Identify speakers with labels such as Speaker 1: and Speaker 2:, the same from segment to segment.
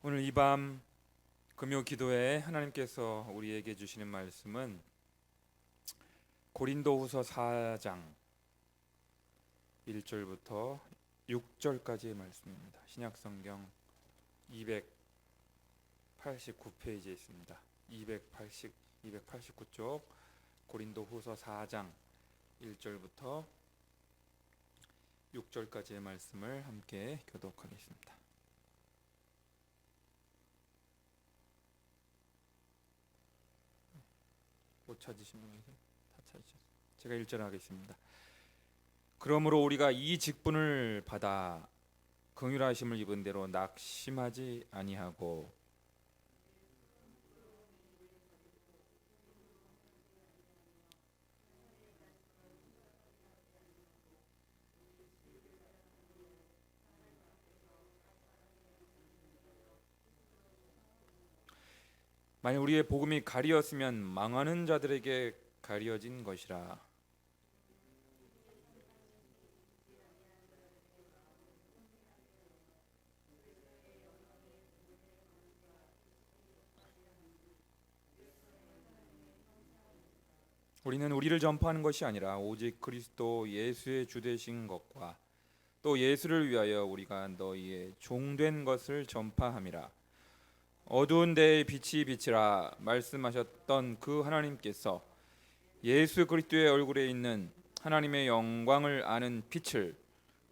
Speaker 1: 오늘 이 밤 금요 기도에 하나님께서 우리에게 주시는 말씀은 고린도후서 4장 1절부터 6절까지의 말씀입니다. 신약성경 289페이지에 있습니다. 289쪽 고린도후서 4장 1절부터 6절까지의 말씀을 함께 교독하겠습니다. 못 찾으신 분 계세요? 다 찾으셨어요. 제가 1절 하겠습니다. 그러므로 우리가 이 직분을 받아 긍휼하심을 입은 대로 낙심하지 아니하고 만약 우리의 복음이 가리었으면 망하는 자들에게 가리어진 것이라. 우리는 우리를 전파하는 것이 아니라 오직 그리스도 예수의 주 되신 것과 또 예수를 위하여 우리가 너희의 종된 것을 전파함이라. 어두운 데에 빛이 비치라 말씀하셨던 그 하나님께서 예수 그리스도의 얼굴에 있는 하나님의 영광을 아는 빛을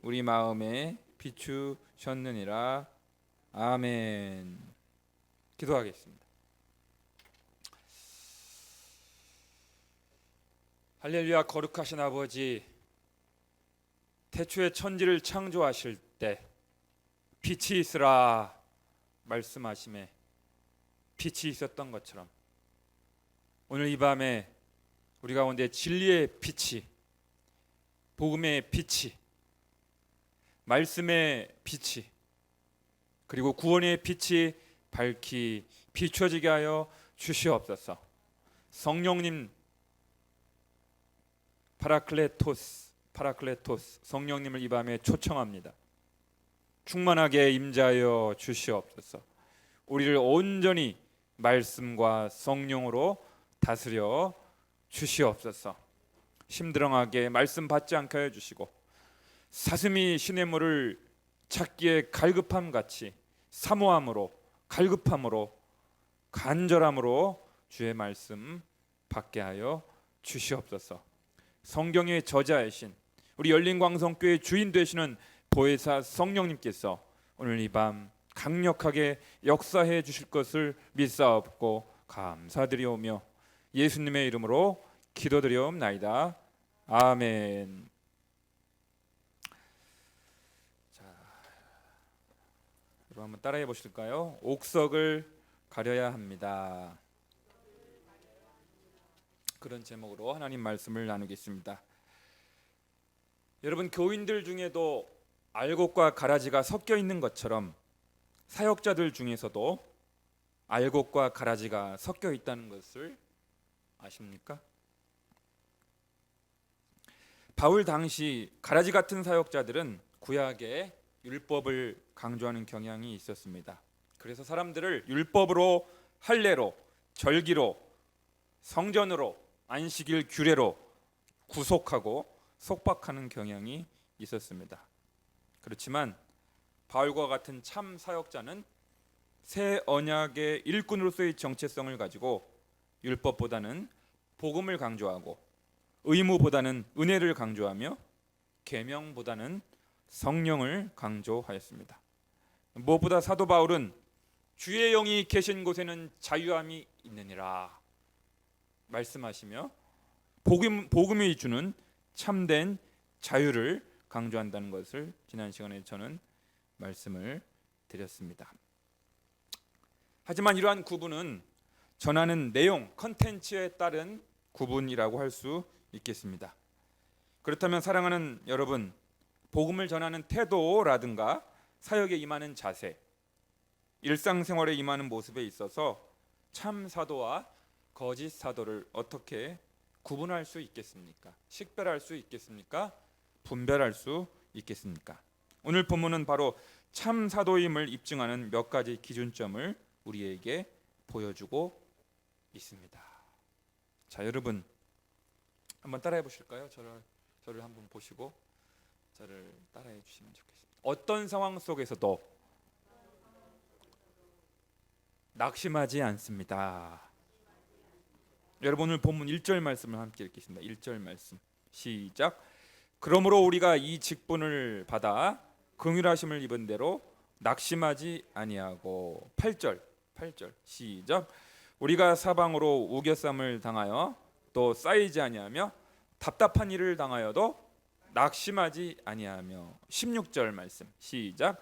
Speaker 1: 우리 마음에 비추셨느니라. 아멘. 기도하겠습니다. 할렐루야. 거룩하신 아버지, 태초에 천지를 창조하실 때 빛이 있으라 말씀하심에 빛이 있었던 것처럼 오늘 이 밤에 우리 가운데 진리의 빛이, 복음의 빛이, 말씀의 빛이, 그리고 구원의 빛이 밝히 비춰지게 하여 주시옵소서. 성령님 파라클레토스 성령님을 이 밤에 초청합니다. 충만하게 임재하여 주시옵소서. 우리를 온전히 말씀과 성령으로 다스려 주시옵소서. 심드렁하게 말씀 받지 않게 하여 주시고 사슴이 시냇물을 찾기에 갈급함 같이 사모함으로, 갈급함으로, 간절함으로 주의 말씀 받게 하여 주시옵소서. 성경의 저자이신 우리 열린광성교회 주인 되시는 보혜사 성령님께서 오늘 이 밤 강력하게 역사해 주실 것을 믿사옵고 감사드리오며 예수님의 이름으로 기도드리옵나이다. 아멘. 자, 여러분 한번 따라해 보실까요? 옥석을 가려야 합니다. 그런 제목으로 하나님 말씀을 나누겠습니다. 여러분, 교인들 중에도 알곡과 가라지가 섞여 있는 것처럼 사역자들 중에서도 알곡과 가라지가 섞여 있다는 것을 아십니까? 바울 당시 가라지 같은 사역자들은 구약의 율법을 강조하는 경향이 있었습니다. 그래서 사람들을 율법으로, 할례로, 절기로, 성전으로, 안식일 규례로 구속하고 속박하는 경향이 있었습니다. 그렇지만 바울과 같은 참 사역자는 새 언약의 일꾼으로서의 정체성을 가지고 율법보다는 복음을 강조하고 의무보다는 은혜를 강조하며 계명보다는 성령을 강조하였습니다. 무엇보다 사도 바울은 주의 영이 계신 곳에는 자유함이 있느니라 말씀하시며 복음이 주는 참된 자유를 강조한다는 것을 지난 시간에 저는 말씀을 드렸습니다. 하지만 이러한 구분은 전하는 내용, 컨텐츠에 따른 구분이라고 할 수 있겠습니다. 그렇다면 사랑하는 여러분, 복음을 전하는 태도라든가 사역에 임하는 자세, 일상생활에 임하는 모습에 있어서 참 사도와 거짓 사도를 어떻게 구분할 수 있겠습니까? 식별할 수 있겠습니까? 분별할 수 있겠습니까? 오늘 본문은 바로 참 사도임을 입증하는 몇 가지 기준점을 우리에게 보여주고 있습니다. 자, 여러분 한번 따라해 보실까요? 저를 한번 보시고 저를 따라해 주시면 좋겠습니다. 어떤 상황 속에서도 낙심하지 않습니다. 여러분 오늘 본문 1절 말씀을 함께 읽겠습니다. 1절 말씀 시작. 그러므로 우리가 이 직분을 받아 긍휼하심을 입은 대로 낙심하지 아니하고 8절 시작. 우리가 사방으로 우겨쌈을 당하여 또 쌓이지 아니하며 답답한 일을 당하여도 낙심하지 아니하며 16절 말씀 시작.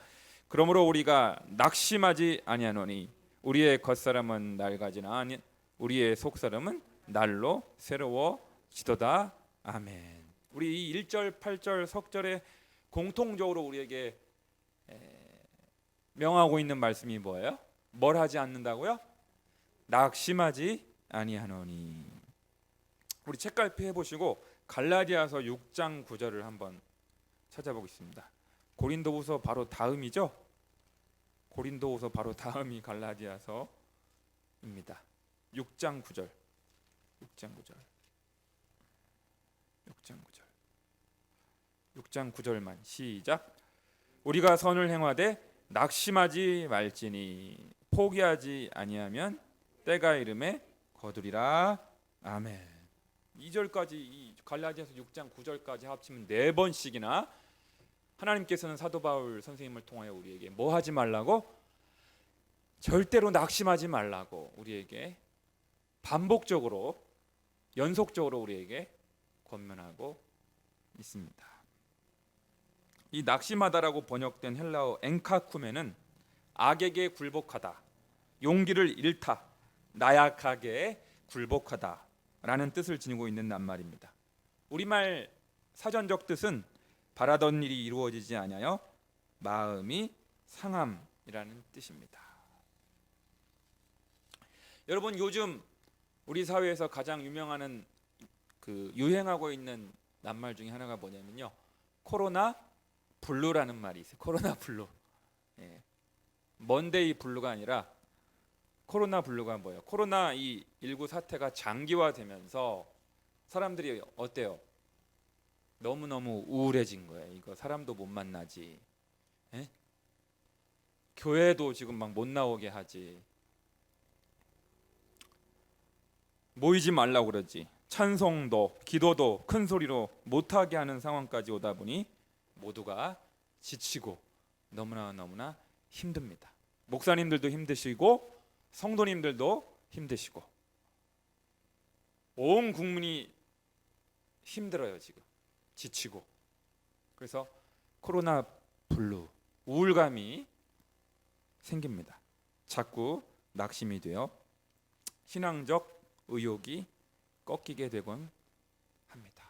Speaker 1: 그러므로 우리가 낙심하지 아니하노니 우리의 겉사람은 낡아지나 아니 우리의 속사람은 날로 새로워지도다. 아멘. 우리 이 1절 8절 석절에 공통적으로 우리에게 명하고 있는 말씀이 뭐예요? 뭘 하지 않는다고요? 낙심하지 아니하노니. 우리 책갈피 해보시고 갈라디아서 6장 9절을 한번 찾아보겠습니다. 고린도후서 바로 다음이죠? 고린도후서 바로 다음이 갈라디아서입니다. 6장 9절 6장 9절만 시작. 우리가 선을 행하되 낙심하지 말지니 포기하지 아니하면 때가 이름에 거두리라. 아멘. 2절까지 이 갈라디아서 6장 9절까지 합치면 4번씩이나 하나님께서는 사도 바울 선생님을 통하여 우리에게 뭐 하지 말라고? 절대로 낙심하지 말라고 우리에게 반복적으로 연속적으로 우리에게 권면하고 있습니다. 이 낙심하다라고 번역된 헬라어 엔카쿠메는 악에게 굴복하다, 용기를 잃다, 나약하게 굴복하다라는 뜻을 지니고 있는 낱말입니다. 우리말 사전적 뜻은 바라던 일이 이루어지지 아니하여 마음이 상함이라는 뜻입니다. 여러분 요즘 우리 사회에서 가장 유명한 유행하고 있는 낱말 중에 하나가 뭐냐면요, 코로나 블루라는 말이 있어요. 코로나 블루. 먼데이 블루가 아니라 코로나 블루가 뭐예요? 코로나 이 19 사태가 장기화되면서 사람들이 어때요? 너무너무 우울해진 거예요. 이거 사람도 못 만나지, 교회도 지금 막 못 나오게 하지, 모이지 말라고 그러지, 찬송도 기도도 큰 소리로 못하게 하는 상황까지 오다 보니 모두가 지치고 너무나 힘듭니다. 목사님들도 힘드시고 성도님들도 힘드시고 온 국민이 힘들어요. 지금 지치고. 그래서 코로나 블루, 우울감이 생깁니다. 자꾸 낙심이 되어 신앙적 의욕이 꺾이게 되곤 합니다.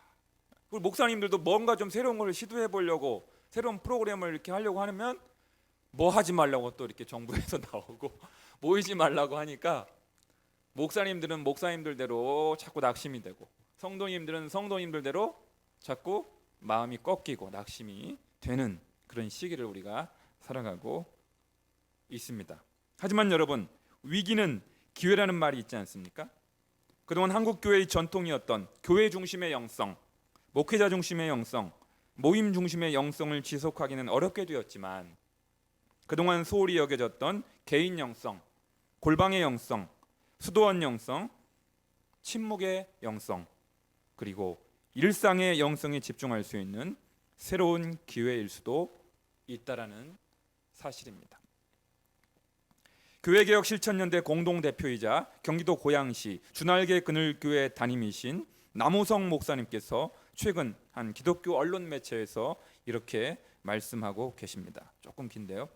Speaker 1: 우리 목사님들도 뭔가 좀 새로운 걸 시도해 보려고 새로운 프로그램을 이렇게 하려고 하면 뭐 하지 말라고 또 이렇게 정부에서 나오고 모이지 말라고 하니까 목사님들은 목사님들대로 자꾸 낙심이 되고 성도님들은 성도님들대로 자꾸 마음이 꺾이고 낙심이 되는 그런 시기를 우리가 살아가고 있습니다. 하지만 여러분, 위기는 기회라는 말이 있지 않습니까? 그동안 한국 교회의 전통이었던 교회 중심의 영성, 목회자 중심의 영성, 모임 중심의 영성을 지속하기는 어렵게 되었지만 그동안 소홀히 여겨졌던 개인 영성, 골방의 영성, 수도원 영성, 침묵의 영성, 그리고 일상의 영성에 집중할 수 있는 새로운 기회일 수도 있다라는 사실입니다. 교회개혁 실천연대 공동대표이자 경기도 고양시 주날개 그늘교회 담임이신 남우성 목사님께서 최근 한 기독교 언론 매체에서 이렇게 말씀하고 계십니다. 조금 긴데요.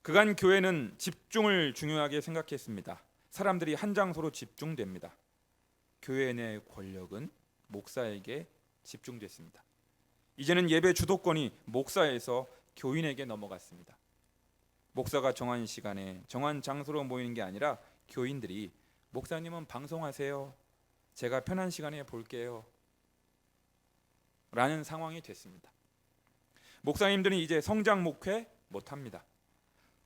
Speaker 1: 그간 교회는 집중을 중요하게 생각했습니다. 사람들이 한 장소로 집중됩니다. 교회 내 권력은 목사에게 집중됐습니다. 이제는 예배 주도권이 목사에서 교인에게 넘어갔습니다. 목사가 정한 시간에 정한 장소로 모이는 게 아니라 교인들이 목사님은 방송하세요, 제가 편한 시간에 볼게요 라는 상황이 됐습니다. 목사님들은 이제 성장 목회 못합니다.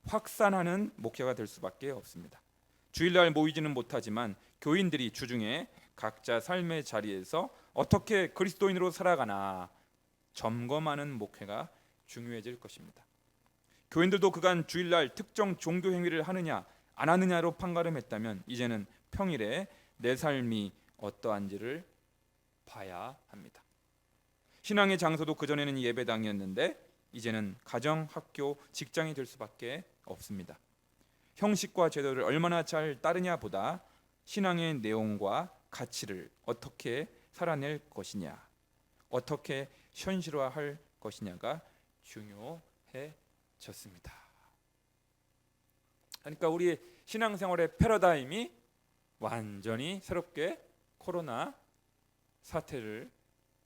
Speaker 1: 확산하는 목회가 될 수밖에 없습니다. 주일날 모이지는 못하지만 교인들이 주중에 각자 삶의 자리에서 어떻게 그리스도인으로 살아가나 점검하는 목회가 중요해질 것입니다. 교인들도 그간 주일날 특정 종교 행위를 하느냐 안 하느냐로 판가름했다면 이제는 평일에 내 삶이 어떠한지를 봐야 합니다. 신앙의 장소도 그전에는 예배당이었는데 이제는 가정, 학교, 직장이 될 수밖에 없습니다. 형식과 제도를 얼마나 잘 따르냐 보다 신앙의 내용과 가치를 어떻게 살아낼 것이냐, 어떻게 현실화할 것이냐가 중요해졌습니다. 그러니까 우리 신앙생활의 패러다임이 완전히 새롭게 코로나 사태를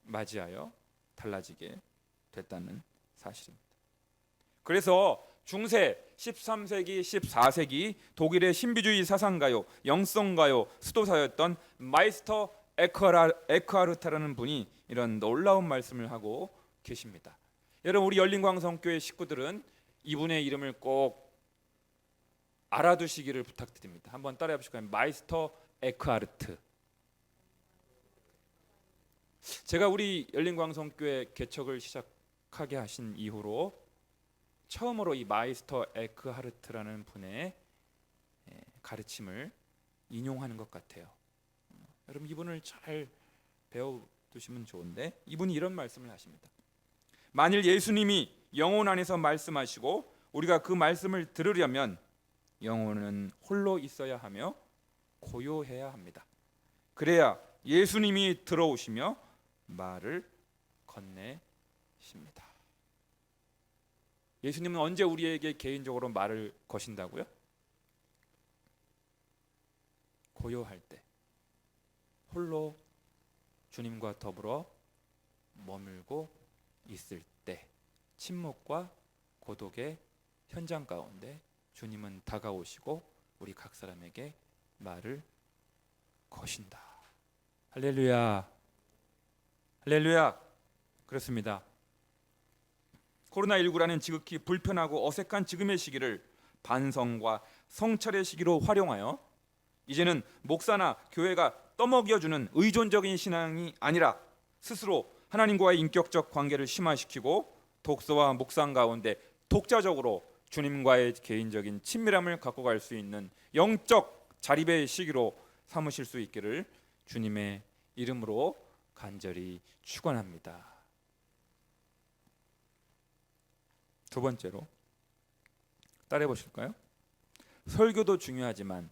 Speaker 1: 맞이하여 달라지게 됐다는 사실입니다. 그래서 중세 13세기, 14세기 독일의 신비주의 사상가요, 영성가요, 수도사였던 마이스터 에크하르트라는 분이 이런 놀라운 말씀을 하고 계십니다. 여러분, 우리 열린광성교회 식구들은 이분의 이름을 꼭 알아두시기를 부탁드립니다. 한번 따라해 보실까요? 마이스터 에크하르트. 제가 우리 열린광성교회 개척을 시작하게 하신 이후로 처음으로 이 마이스터 에크하르트라는 분의 가르침을 인용하는 것 같아요. 여러분, 이분을 잘 배워두시면 좋은데 이분이 이런 말씀을 하십니다. 만일 예수님이 영혼 안에서 말씀하시고 우리가 그 말씀을 들으려면 영혼은 홀로 있어야 하며 고요해야 합니다. 그래야 예수님이 들어오시며 말을 건네십니다. 예수님은 언제 우리에게 개인적으로 말을 거신다고요? 고요할 때, 홀로 주님과 더불어 머물고 있을 때, 침묵과 고독의 현장 가운데 주님은 다가오시고 우리 각 사람에게 말을 거신다. 할렐루야, 할렐루야. 그렇습니다. 코로나19라는 지극히 불편하고 어색한 지금의 시기를 반성과 성찰의 시기로 활용하여 이제는 목사나 교회가 떠먹여주는 의존적인 신앙이 아니라 스스로 하나님과의 인격적 관계를 심화시키고 독서와 묵상 가운데 독자적으로 주님과의 개인적인 친밀함을 갖고 갈 수 있는 영적 자립의 시기로 삼으실 수 있기를 주님의 이름으로 간절히 축원합니다. 두 번째로 따라해 보실까요? 설교도 중요하지만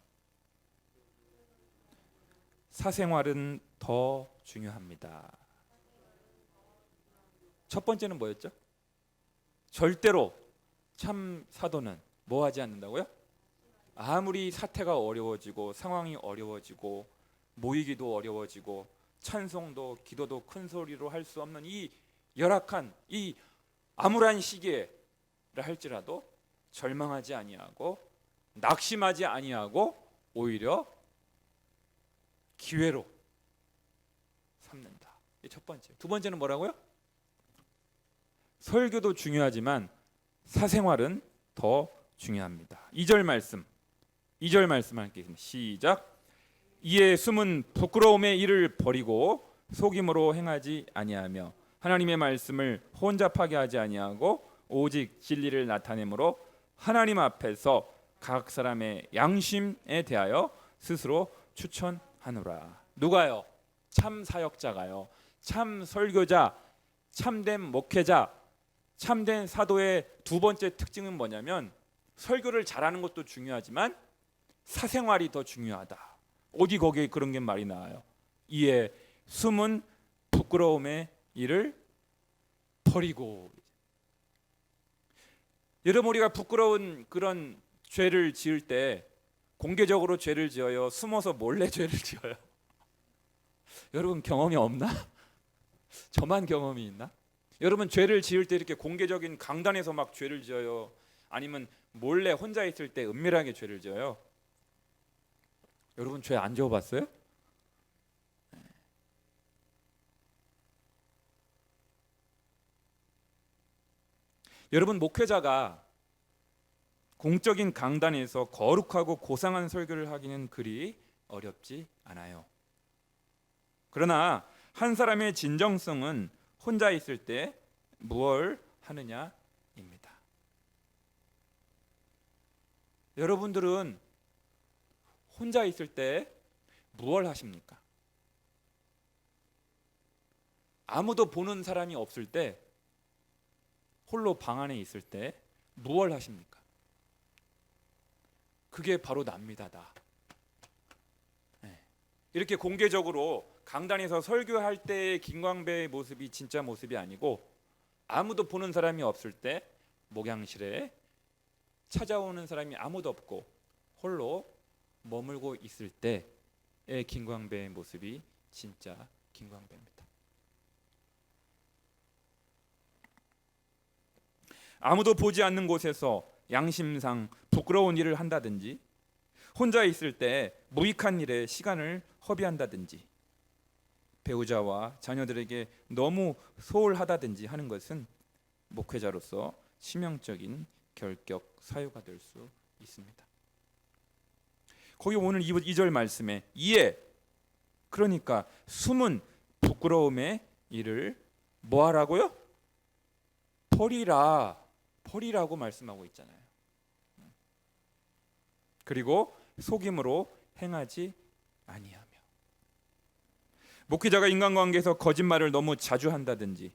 Speaker 1: 사생활은 더 중요합니다. 첫 번째는 뭐였죠? 절대로 참 사도는 뭐 하지 않는다고요? 아무리 사태가 어려워지고 상황이 어려워지고 모이기도 어려워지고 찬송도 기도도 큰 소리로 할 수 없는 이 열악한 이 암울한 시기에 할지라도 절망하지 아니하고 낙심하지 아니하고 오히려 기회로 삼는다. 이게 첫 번째. 두 번째는 뭐라고요? 설교도 중요하지만 사생활은 더 중요합니다. 2절 말씀 할게요. 시작. 이에 숨은 부끄러움의 일을 버리고 속임으로 행하지 아니하며 하나님의 말씀을 혼잡하게 하지 아니하고 오직 진리를 나타내므로 하나님 앞에서 각 사람의 양심에 대하여 스스로 추천하노라. 누가요? 참 사역자가요. 참 설교자, 참된 목회자, 참된 사도의 두 번째 특징은 뭐냐면 설교를 잘하는 것도 중요하지만 사생활이 더 중요하다. 어디 거기에 그런 게 말이 나와요. 이에 숨은 부끄러움의 일을 버리고. 여러분, 우리가 부끄러운 그런 죄를 지을 때 공개적으로 죄를 지어요? 숨어서 몰래 죄를 지어요? 여러분 경험이 없나? 저만 경험이 있나? 여러분 죄를 지을 때 이렇게 공개적인 강단에서 막 죄를 지어요? 아니면 몰래 혼자 있을 때 은밀하게 죄를 지어요? 여러분 죄 안 지어봤어요? 여러분, 목회자가 공적인 강단에서 거룩하고 고상한 설교를 하기는 그리 어렵지 않아요. 그러나 한 사람의 진정성은 혼자 있을 때 무엇을 하느냐입니다. 여러분들은 혼자 있을 때 무엇을 하십니까? 아무도 보는 사람이 없을 때, 홀로 방 안에 있을 때 무엇을 하십니까? 그게 바로 납니다. 나. 이렇게 공개적으로 강단에서 설교할 때의 김광배의 모습이 진짜 모습이 아니고, 아무도 보는 사람이 없을 때 목양실에 찾아오는 사람이 아무도 없고 홀로 머물고 있을 때의 김광배의 모습이 진짜 김광배입니다. 아무도 보지 않는 곳에서 양심상 부끄러운 일을 한다든지, 혼자 있을 때 무익한 일에 시간을 허비한다든지, 배우자와 자녀들에게 너무 소홀하다든지 하는 것은 목회자로서 치명적인 결격 사유가 될 수 있습니다. 거기 오늘 2절 말씀에 이에, 그러니까 숨은 부끄러움의 일을 뭐 하라고요? 버리라고 말씀하고 있잖아요. 그리고 속임으로 행하지 아니하며. 목회자가 인간관계에서 거짓말을 너무 자주 한다든지,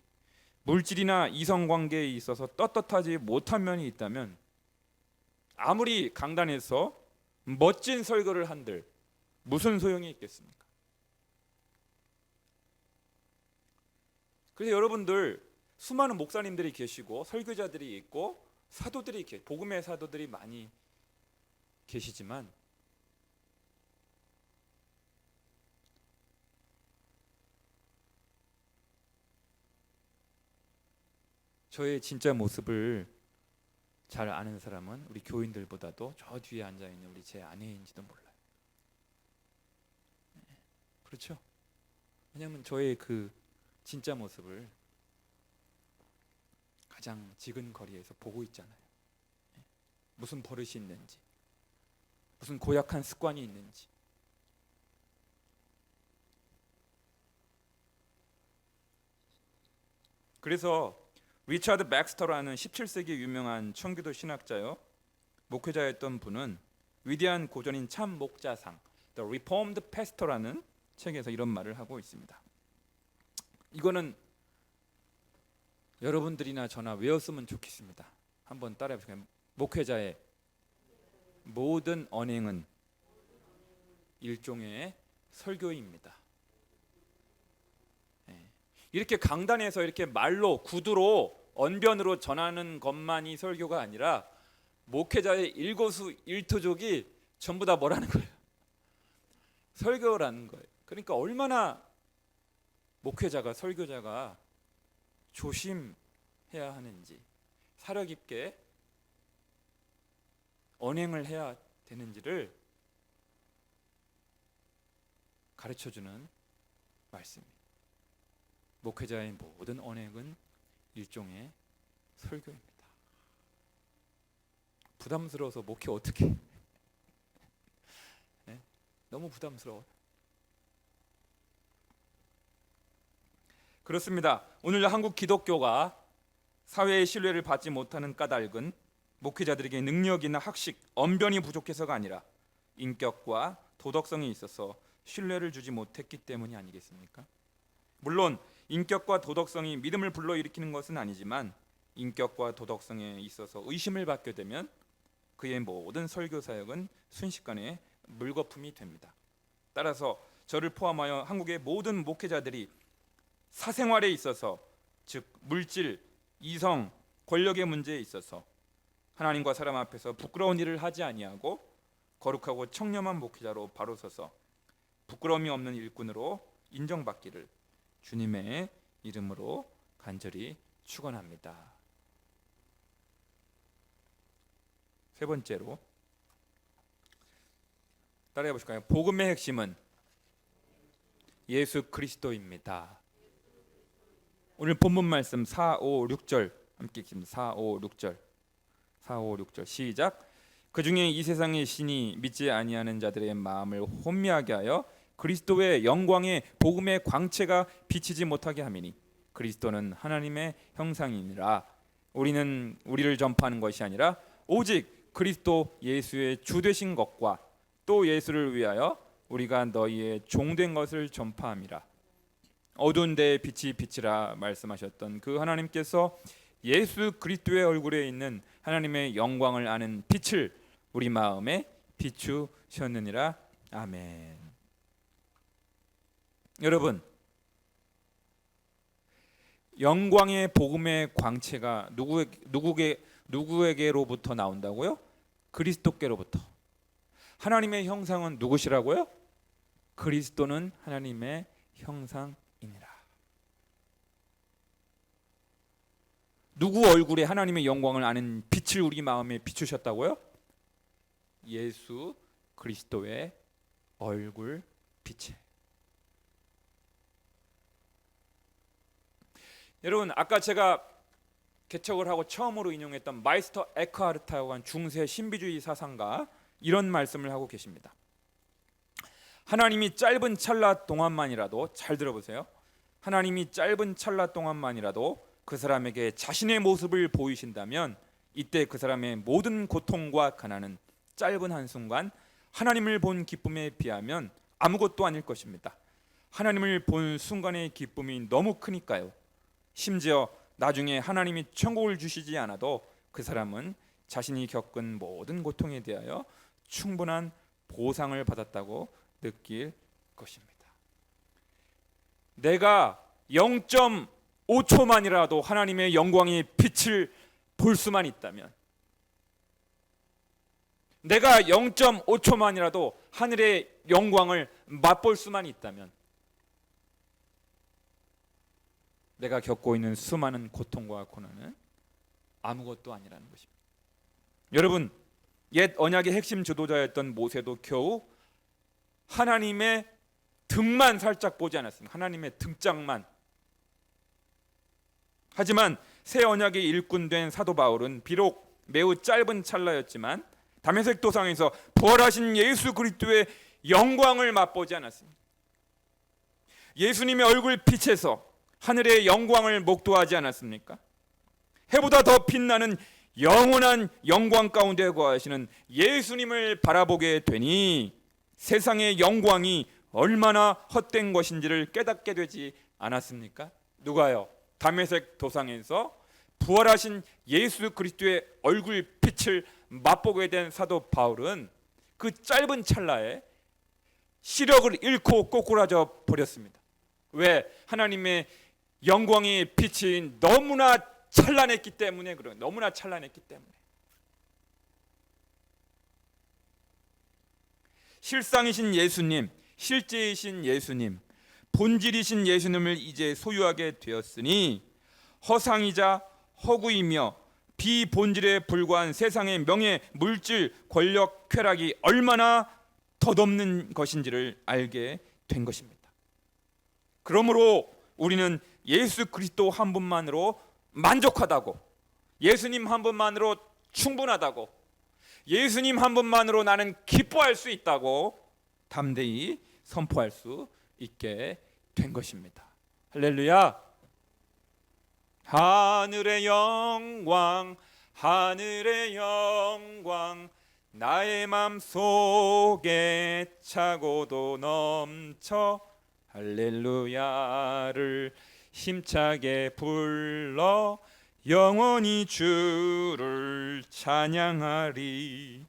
Speaker 1: 물질이나 이성관계에 있어서 떳떳하지 못한 면이 있다면 아무리 강단에서 멋진 설교를 한들 무슨 소용이 있겠습니까? 그래서 여러분들, 수많은 목사님들이 계시고 설교자들이 있고 사도들이 복음의 사도들이 많이 계시지만, 저의 진짜 모습을 잘 아는 사람은 우리 교인들보다도 저 뒤에 앉아있는 우리 제 아내인지도 몰라요. 그렇죠? 왜냐하면 저의 그 진짜 모습을 가장 지근 거리에서 보고 있잖아요. 무슨 버릇이 있는지, 무슨 고약한 습관이 있는지. 그래서 리차드 백스터라는 17세기 유명한 청교도 신학자요, 목회자였던 분은 위대한 고전인 참 목자상 The Reformed Pastor라는 책에서 이런 말을 하고 있습니다. 이거는 여러분들이나 저나 외웠으면 좋겠습니다. 한번 따라해 보세요. 목회자의 모든 언행은 일종의 설교입니다. 이렇게 강단에서 이렇게 말로, 구두로, 언변으로 전하는 것만이 설교가 아니라 목회자의 일거수일투족이 전부 다 뭐라는 거예요? 설교라는 거예요. 그러니까 얼마나 목회자가, 설교자가 조심해야 하는지, 사려 깊게 언행을 해야 되는지를 가르쳐주는 말씀입니다. 목회자의 모든 언행은 일종의 설교입니다. 부담스러워서 목회 어떻게 네? 너무 부담스러워요. 그렇습니다. 오늘 한국 기독교가 사회의 신뢰를 받지 못하는 까닭은 목회자들에게 능력이나 학식, 언변이 부족해서가 아니라 인격과 도덕성이 있어서 신뢰를 주지 못했기 때문이 아니겠습니까? 물론 인격과 도덕성이 믿음을 불러일으키는 것은 아니지만, 인격과 도덕성에 있어서 의심을 받게 되면 그의 모든 설교 사역은 순식간에 물거품이 됩니다. 따라서 저를 포함하여 한국의 모든 목회자들이 사생활에 있어서, 즉 물질, 이성, 권력의 문제에 있어서 하나님과 사람 앞에서 부끄러운 일을 하지 아니하고 거룩하고 청렴한 목회자로 바로 서서 부끄러움이 없는 일꾼으로 인정받기를 주님의 이름으로 간절히 축원합니다. 세 번째로 따라해 보실까요? 복음의 핵심은 예수 그리스도입니다. 오늘 본문 말씀 4, 5, 6절 함께 읽습니다. 4, 5, 6절. 4, 5, 6절 시작. 그 중에 이 세상의 신이 믿지 아니하는 자들의 마음을 혼미하게 하여 그리스도의 영광의 복음의 광채가 비치지 못하게 함이니 그리스도는 하나님의 형상이니라. 우리는 우리를 전파하는 것이 아니라 오직 그리스도 예수의 주 되신 것과 또 예수를 위하여 우리가 너희의 종된 것을 전파함이라. 어두운 데에 빛이 비치라 말씀하셨던 그 하나님께서 예수 그리스도의 얼굴에 있는 하나님의 영광을 아는 빛을 우리 마음에 비추셨느니라. 아멘. 여러분, 영광의 복음의 광채가 누구에게로부터 나온다고요? 그리스도께로부터. 하나님의 형상은 누구시라고요? 그리스도는 하나님의 형상이니라. 누구 얼굴에 하나님의 영광을 아는 빛을 우리 마음에 비추셨다고요? 예수 그리스도의 얼굴 빛에. 여러분, 아까 제가 개척을 하고 처음으로 인용했던 마이스터 에크하르트라고 한 중세 신비주의 사상가 이런 말씀을 하고 계십니다. 하나님이 짧은 찰나 동안만이라도, 잘 들어보세요, 하나님이 짧은 찰나 동안만이라도 그 사람에게 자신의 모습을 보이신다면 이때 그 사람의 모든 고통과 가난은 짧은 한순간 하나님을 본 기쁨에 비하면 아무것도 아닐 것입니다. 하나님을 본 순간의 기쁨이 너무 크니까요. 심지어 나중에 하나님이 천국을 주시지 않아도 그 사람은 자신이 겪은 모든 고통에 대하여 충분한 보상을 받았다고 느낄 것입니다. 내가 0.5초만이라도 하나님의 영광의 빛을 볼 수만 있다면, 내가 0.5초만이라도 하늘의 영광을 맛볼 수만 있다면 내가 겪고 있는 수많은 고통과 고난은 아무것도 아니라는 것입니다. 여러분, 옛 언약의 핵심 지도자였던 모세도 겨우 하나님의 등만 살짝 보지 않았습니다. 하나님의 등짝만. 하지만 새 언약의 일꾼 된 사도 바울은 비록 매우 짧은 찰나였지만 다메섹 도상에서 부활하신 예수 그리스도의 영광을 맛보지 않았습니다. 예수님의 얼굴 빛에서 하늘의 영광을 목도하지 않았습니까? 해보다 더 빛나는 영원한 영광 가운데 거하시는 예수님을 바라보게 되니 세상의 영광이 얼마나 헛된 것인지를 깨닫게 되지 않았습니까? 누가요? 다메섹 도상에서 부활하신 예수 그리스도의 얼굴 빛을 맛보게 된 사도 바울은 그 짧은 찰나에 시력을 잃고 꼬꾸라져 버렸습니다. 왜? 하나님의 영광의 빛이 너무나 찬란했기 때문에 그래요. 너무나 찬란했기 때문에. 실상이신 예수님, 실제이신 예수님, 본질이신 예수님을 이제 소유하게 되었으니 허상이자 허구이며 비본질에 불과한 세상의 명예, 물질, 권력, 쾌락이 얼마나 덧없는 것인지를 알게 된 것입니다. 그러므로 우리는 예수 그리스도 한 분만으로 만족하다고, 예수님 한 분만으로 충분하다고, 예수님 한 분만으로 나는 기뻐할 수 있다고 담대히 선포할 수 있게 된 것입니다. 할렐루야. 하늘의 영광, 하늘의 영광, 나의 맘속에 차고도 넘쳐 할렐루야를 힘차게 불러 영원히 주를 찬양하리.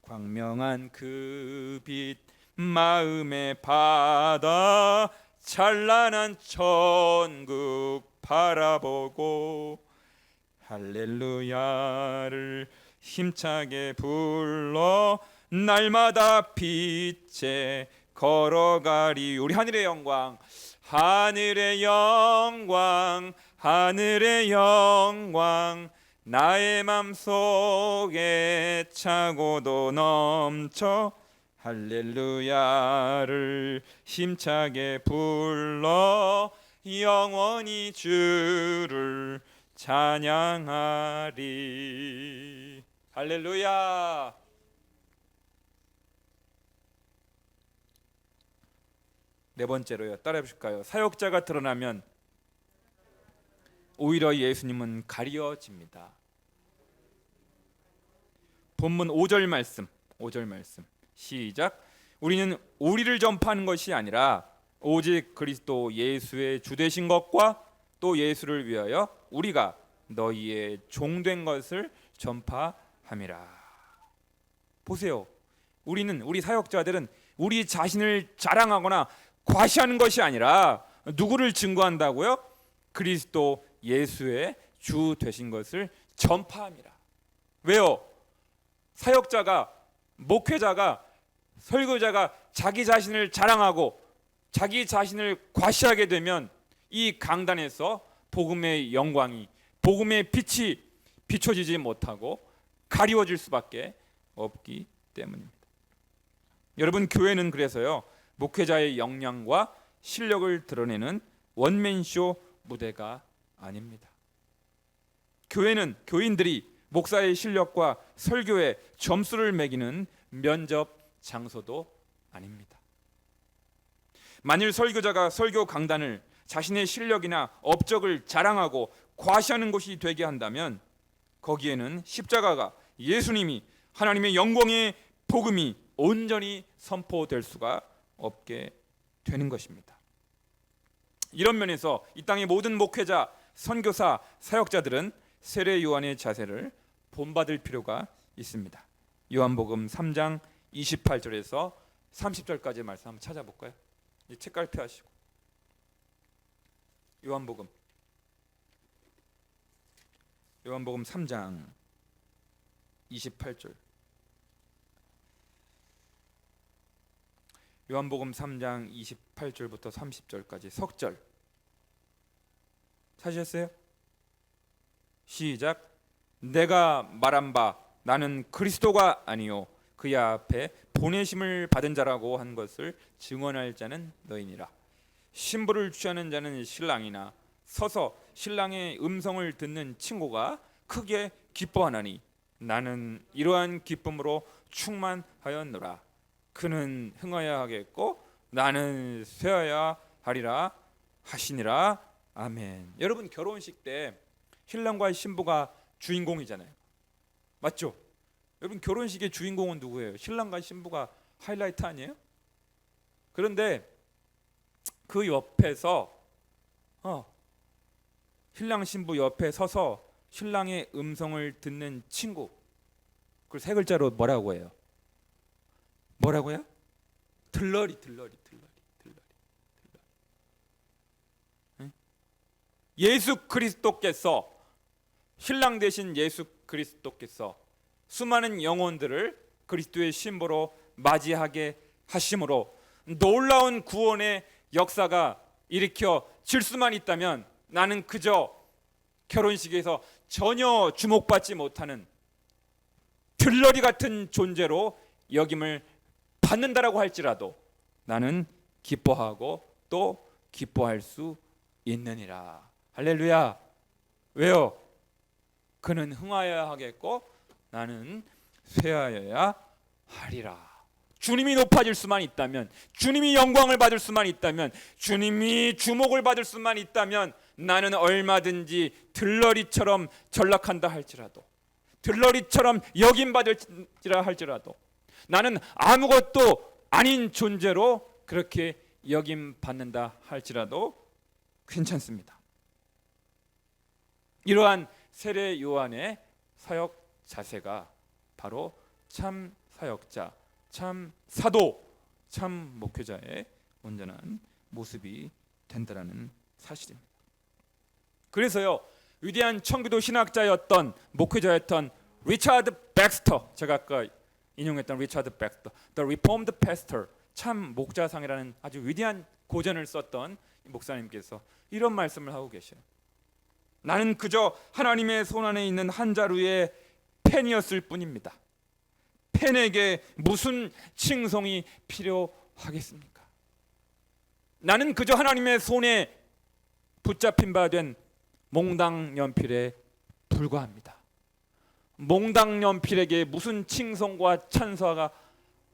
Speaker 1: 광명한 그 빛 마음에 받아 찬란한 천국 바라보고 할렐루야를 힘차게 불러 날마다 빛에 걸어가리. 우리 하늘의 영광, 하늘의 영광, 하늘의 영광, 나의 맘속에 차고도 넘쳐 할렐루야를 힘차게 불러 영원히 주를 찬양하리. 할렐루야. 네 번째로요, 따라해 보실까요? 사역자가 드러나면 오히려 예수님은 가려집니다. 본문 5절 말씀 시작. 우리는 우리를 전파하는 것이 아니라 오직 그리스도 예수의 주되신 것과 또 예수를 위하여 우리가 너희의 종된 것을 전파함이라. 보세요. 우리 사역자들은 우리 자신을 자랑하거나 과시하는 것이 아니라 누구를 증거한다고요? 그리스도 예수의 주 되신 것을 전파함이라. 왜요? 사역자가, 목회자가, 설교자가 자기 자신을 자랑하고 자기 자신을 과시하게 되면 이 강단에서 복음의 영광이, 복음의 빛이 비춰지지 못하고 가리워질 수밖에 없기 때문입니다. 여러분, 교회는 그래서요, 목회자의 역량과 실력을 드러내는 원맨쇼 무대가 아닙니다. 교회는 교인들이 목사의 실력과 설교에 점수를 매기는 면접 장소도 아닙니다. 만일 설교자가 설교 강단을 자신의 실력이나 업적을 자랑하고 과시하는 곳이 되게 한다면 거기에는 십자가가, 예수님이, 하나님의 영광의 복음이 온전히 선포될 수가 없게 되는 것입니다. 이런 면에서 이 땅의 모든 목회자, 선교사, 사역자들은 세례 요한의 자세를 본받을 필요가 있습니다. 요한복음 3장 28절에서 30절까지 말씀 한번 찾아볼까요? 책갈피 하시고 요한복음 3장 28절, 요한복음 3장 28절부터 30절까지 석절 찾으셨어요? 시작. 내가 말한 바 나는 그리스도가 아니요 그의 앞에 보내심을 받은 자라고 한 것을 증언할 자는 너희니라. 신부를 취하는 자는 신랑이나 서서 신랑의 음성을 듣는 친구가 크게 기뻐하나니 나는 이러한 기쁨으로 충만하였노라. 그는 흥하여야 하겠고 나는 쇠하여야 하리라 하시니라. 아멘. 여러분, 결혼식 때 신랑과 신부가 주인공이잖아요. 맞죠? 여러분, 결혼식의 주인공은 누구예요? 신랑과 신부가 하이라이트 아니에요? 그런데 그 옆에서 신랑 신부 옆에 서서 신랑의 음성을 듣는 친구, 그걸 세 글자로 뭐라고 해요? 뭐라고요? 들러리. 예수 그리스도께서, 신랑 되신 예수 그리스도께서 수많은 영혼들을 그리스도의 신부로 맞이하게 하심으로 놀라운 구원의 역사가 일으켜질 수만 있다면 나는 그저 결혼식에서 전혀 주목받지 못하는 들러리 같은 존재로 여김을 받는다라고 할지라도 나는 기뻐하고 또 기뻐할 수 있느니라. 할렐루야. 왜요? 그는 흥하여야 하겠고 나는 쇠하여야 하리라. 주님이 높아질 수만 있다면, 주님이 영광을 받을 수만 있다면, 주님이 주목을 받을 수만 있다면 나는 얼마든지 들러리처럼 전락한다 할지라도, 들러리처럼 여김받을지라 할지라도 나는 아무것도 아닌 존재로 그렇게 여김받는다 할지라도 괜찮습니다. 이러한 세례 요한의 사역 자세가 바로 참 사역자, 참 사도, 참 목회자의 온전한 모습이 된다라는 사실입니다. 그래서요, 위대한 청교도 신학자였던 목회자였던 리차드 백스터, 제가 아까 인용했던 리차드 백스터, The Reformed Pastor, 참 목자상이라는 아주 위대한 고전을 썼던 목사님께서 이런 말씀을 하고 계셔요. 나는 그저 하나님의 손 안에 있는 한 자루의 펜이었을 뿐입니다. 펜에게 무슨 칭송이 필요하겠습니까? 나는 그저 하나님의 손에 붙잡힌 바 된 몽당 연필에 불과합니다. 몽당 연필에게 무슨 칭송과 찬사가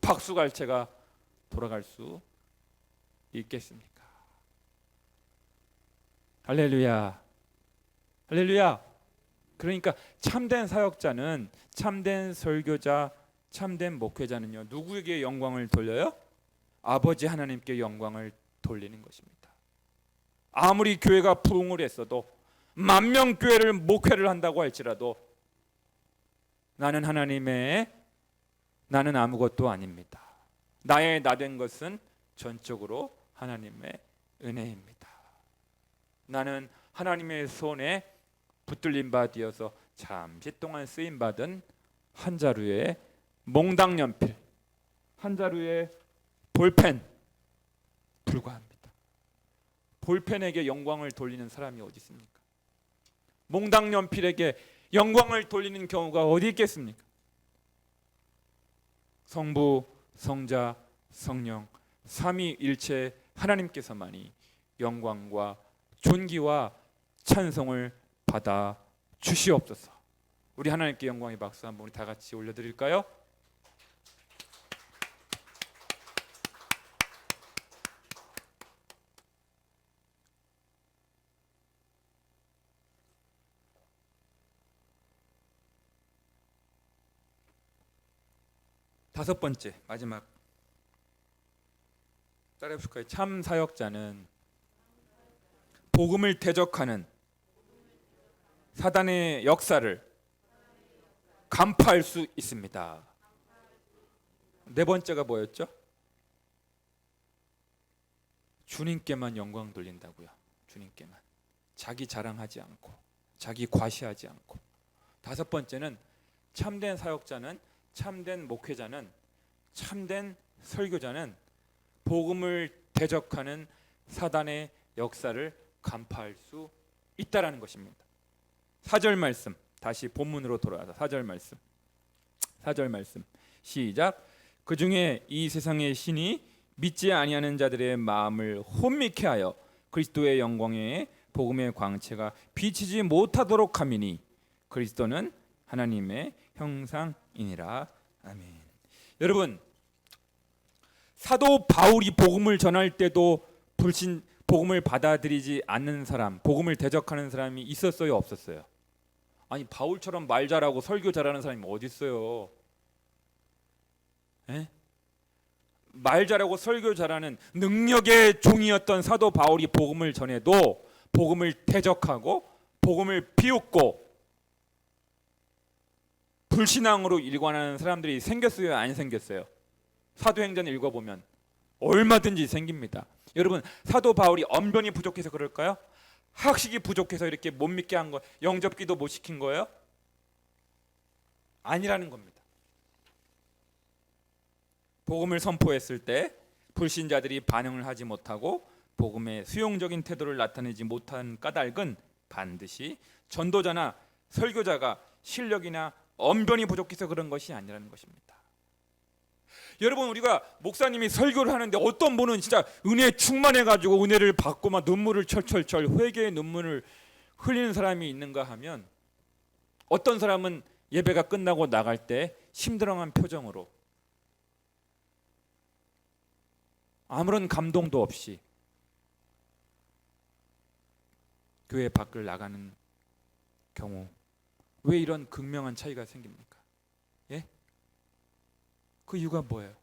Speaker 1: 박수갈채가 돌아갈 수 있겠습니까? 할렐루야, 할렐루야. 그러니까 참된 사역자는, 참된 설교자, 참된 목회자는요, 누구에게 영광을 돌려요? 아버지 하나님께 영광을 돌리는 것입니다. 아무리 교회가 부흥을 했어도, 만명 교회를 목회를 한다고 할지라도 나는 나는 아무것도 아닙니다. 나의 나된 것은 전적으로 하나님의 은혜입니다. 나는 하나님의 손에 붙들린 바 되어서 잠시 동안 쓰임 받은 한 자루의 몽당 연필, 한 자루의 볼펜 불과합니다. 볼펜에게 영광을 돌리는 사람이 어디 있습니까? 몽당 연필에게 영광을 돌리는 경우가 어디 있겠습니까? 성부, 성자, 성령 삼위일체 하나님께서만이 영광과 존귀와 찬송을 받아 주시옵소서. 우리 하나님께 영광의 박수 한번 우리 다 같이 올려드릴까요? 다섯 번째, 마지막 따라해 볼까요? 참 사역자는 복음을 대적하는 사단의 역사를 간파할 수 있습니다. 네 번째가 뭐였죠? 주님께만 영광 돌린다고요. 주님께만. 자기 자랑하지 않고, 자기 과시하지 않고. 다섯 번째는 참된 사역자는, 참된 목회자는, 참된 설교자는 복음을 대적하는 사단의 역사를 간파할 수 있다라는 것입니다. 4절 말씀, 다시 본문으로 돌아와서 4절 말씀 시작. 그 중에 이 세상의 신이 믿지 아니하는 자들의 마음을 혼미케 하여 그리스도의 영광의 복음의 광채가 비치지 못하도록 함이니 그리스도는 하나님의 형상이니라. 아멘. 여러분, 사도 바울이 복음을 전할 때도 복음을 받아들이지 않는 사람, 복음을 대적하는 사람이 있었어요, 없었어요? 아니, 바울처럼 말 잘하고 설교 잘하는 사람이 어디 있어요? 말 잘하고 설교 잘하는 능력의 종이었던 사도 바울이 복음을 전해도 복음을 대적하고 복음을 비웃고 불신앙으로 일관하는 사람들이 생겼어요, 안 생겼어요? 사도행전 읽어보면 얼마든지 생깁니다. 여러분, 사도 바울이 언변이 부족해서 그럴까요? 학식이 부족해서 이렇게 못 믿게 한 거, 영접기도 못 시킨 거예요? 아니라는 겁니다. 복음을 선포했을 때 불신자들이 반응을 하지 못하고 복음의 수용적인 태도를 나타내지 못한 까닭은 반드시 전도자나 설교자가 실력이나 언변이 부족해서 그런 것이 아니라는 것입니다. 여러분, 우리가 목사님이 설교를 하는데 어떤 분은 진짜 은혜에 충만해가지고 은혜를 받고 막 눈물을 철철철 회개의 눈물을 흘리는 사람이 있는가 하면, 어떤 사람은 예배가 끝나고 나갈 때 심드렁한 표정으로 아무런 감동도 없이 교회 밖을 나가는 경우, 왜 이런 극명한 차이가 생깁니까? 예? 그 이유가 뭐예요?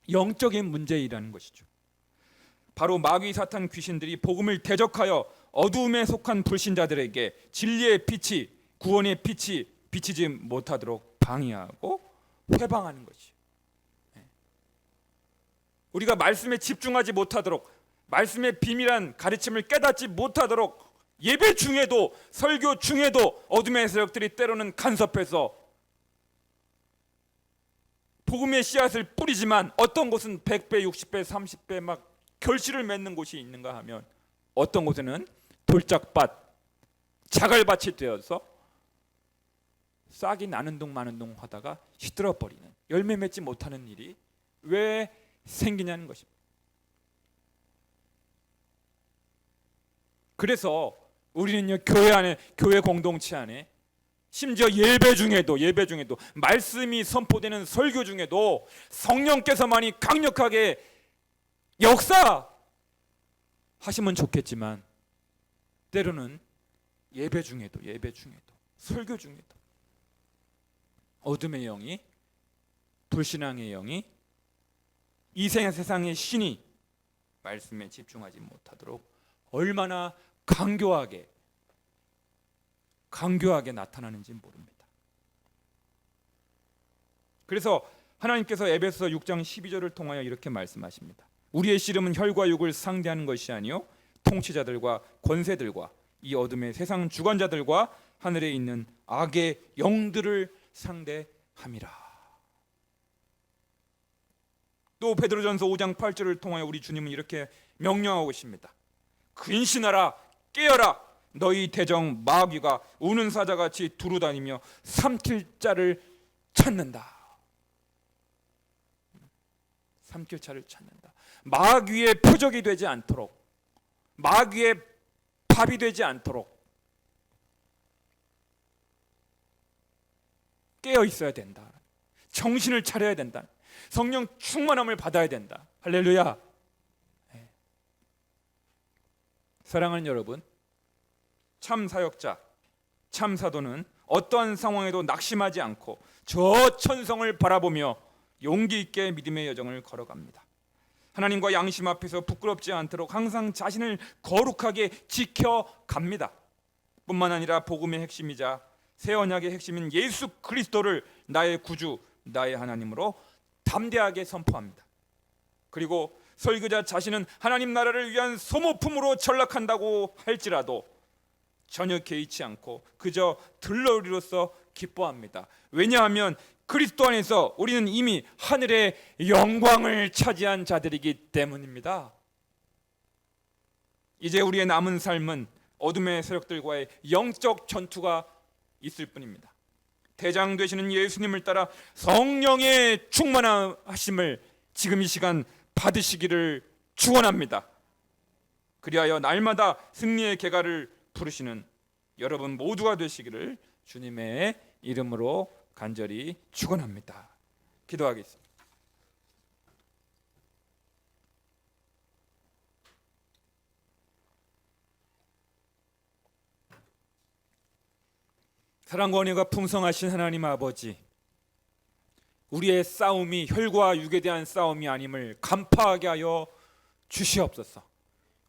Speaker 1: 영적인 문제이라는 것이죠. 바로 마귀 사탄 귀신들이 복음을 대적하여 어두움에 속한 불신자들에게 진리의 빛이, 구원의 빛이 비치지 못하도록 방해하고 회방하는 것이죠. 우리가 말씀에 집중하지 못하도록, 말씀의 비밀한 가르침을 깨닫지 못하도록 예배 중에도 설교 중에도 어둠의 세력들이 때로는 간섭해서 복음의 씨앗을 뿌리지만 어떤 곳은 100배, 60배, 30배 막 결실을 맺는 곳이 있는가 하면 어떤 곳에는 돌짝밭, 자갈밭이 되어서 싹이 나는 둥 마는 둥 하다가 시들어 버리는, 열매 맺지 못하는 일이 왜 생기냐는 것입니다. 그래서 우리는요, 교회 안에, 교회 공동체 안에, 심지어 예배 중에도 말씀이 선포되는 설교 중에도 성령께서만이 강력하게 역사하시면 좋겠지만, 때로는 예배 중에도 설교 중에도 어둠의 영이, 불신앙의 영이, 이 세상의 신이 말씀에 집중하지 못하도록 얼마나 강교하게 나타나는지 모릅니다. 그래서 하나님께서 에베소 6장 12절을 통하여 이렇게 말씀하십니다. 우리의 씨름은 혈과 육을 상대하는 것이 아니요 통치자들과 권세들과 이 어둠의 세상 주관자들과 하늘에 있는 악의 영들을 상대함이라. 또 베드로전서 5장 8절을 통하여 우리 주님은 이렇게 명령하고 계십니다. 근신하라, 깨어라, 너희 대적 마귀가 우는 사자같이 두루다니며 삼킬 자를 찾는다. 삼킬 자를 찾는다. 마귀의 표적이 되지 않도록, 마귀의 밥이 되지 않도록 깨어 있어야 된다. 정신을 차려야 된다. 성령 충만함을 받아야 된다. 할렐루야. 사랑하는 여러분, 참 사역자, 참 사도는 어떠한 상황에도 낙심하지 않고 저 천성을 바라보며 용기 있게 믿음의 여정을 걸어갑니다. 하나님과 양심 앞에서 부끄럽지 않도록 항상 자신을 거룩하게 지켜갑니다. 뿐만 아니라 복음의 핵심이자 새 언약의 핵심인 예수 그리스도를 나의 구주, 나의 하나님으로 담대하게 선포합니다. 그리고 설교자 자신은 하나님 나라를 위한 소모품으로 전락한다고 할지라도 전혀 개의치 않고 그저 들러리로서 기뻐합니다. 왜냐하면 그리스도 안에서 우리는 이미 하늘의 영광을 차지한 자들이기 때문입니다. 이제 우리의 남은 삶은 어둠의 세력들과의 영적 전투가 있을 뿐입니다. 대장 되시는 예수님을 따라 성령의 충만하심을 지금 이 시간 받으시기를 축원합니다. 그리하여 날마다 승리의 계가를 부르시는 여러분 모두가 되시기를 주님의 이름으로 간절히 축원합니다. 기도하겠습니다. 사랑과 은혜가 풍성하신 하나님 아버지, 우리의 싸움이 혈과 육에 대한 싸움이 아님을 간파하게 하여 주시옵소서.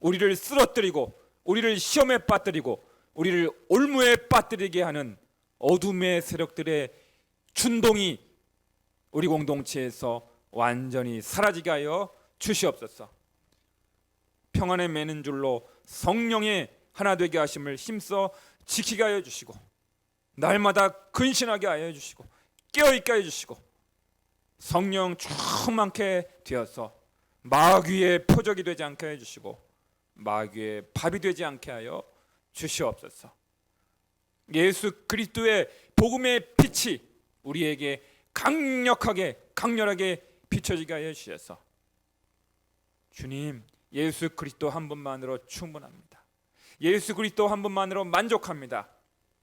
Speaker 1: 우리를 쓰러뜨리고 우리를 시험에 빠뜨리고 우리를 올무에 빠뜨리게 하는 어둠의 세력들의 준동이 우리 공동체에서 완전히 사라지게 하여 주시옵소서. 평안에 매는 줄로 성령의 하나 되게 하심을 힘써 지키게 하여 주시고 날마다 근신하게 하여 주시고 깨어있게 하여 주시고 성령 충만케 되어서 마귀의 표적이 되지 않게 하여 주시고 마귀의 밥이 되지 않게 하여 주시옵소서. 예수 그리스도의 복음의 빛이 우리에게 강렬하게 비춰지게 하여 주셔서 주님, 예수 그리스도 한 분만으로 충분합니다. 예수 그리스도 한 분만으로 만족합니다.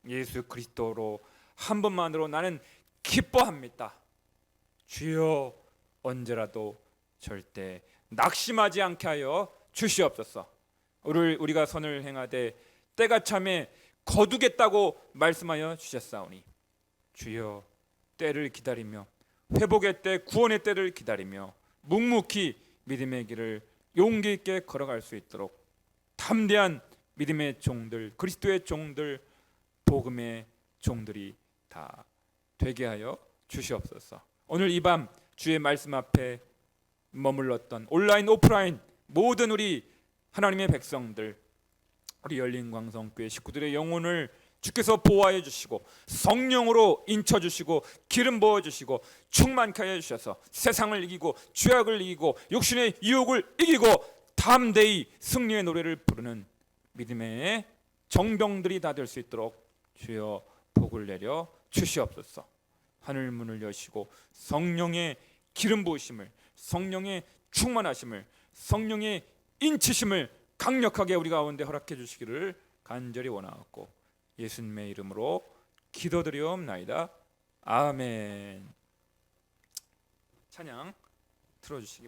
Speaker 1: 예수 그리스도로 한 분만으로 나는 기뻐합니다. 주여, 언제라도 절대 낙심하지 않게 하여 주시옵소서. 우리가 선을 행하되 때가 참에 거두겠다고 말씀하여 주셨사오니 주여, 때를 기다리며 회복의 때, 구원의 때를 기다리며 묵묵히 믿음의 길을 용기 있게 걸어갈 수 있도록 담대한 믿음의 종들, 그리스도의 종들, 복음의 종들이 다 되게 하여 주시옵소서. 오늘 이 밤 주의 말씀 앞에 머물렀던 온라인 오프라인 모든 우리 하나님의 백성들, 우리 열린광성교회 식구들의 영혼을 주께서 보호하여 주시고 성령으로 인쳐주시고 기름 부어주시고 충만케 하여 주셔서 세상을 이기고 죄악을 이기고 육신의 유혹을 이기고 담대히 승리의 노래를 부르는 믿음의 정병들이 다 될 수 있도록 주여 복을 내려 주시옵소서. 하늘 문을 여시고 성령의 기름 부으심을, 성령의 충만하심을, 성령의 인치심을 강력하게 우리 가운데 허락해 주시기를 간절히 원하옵고 예수님의 이름으로 기도드리옵나이다. 아멘. 찬양 틀어주시기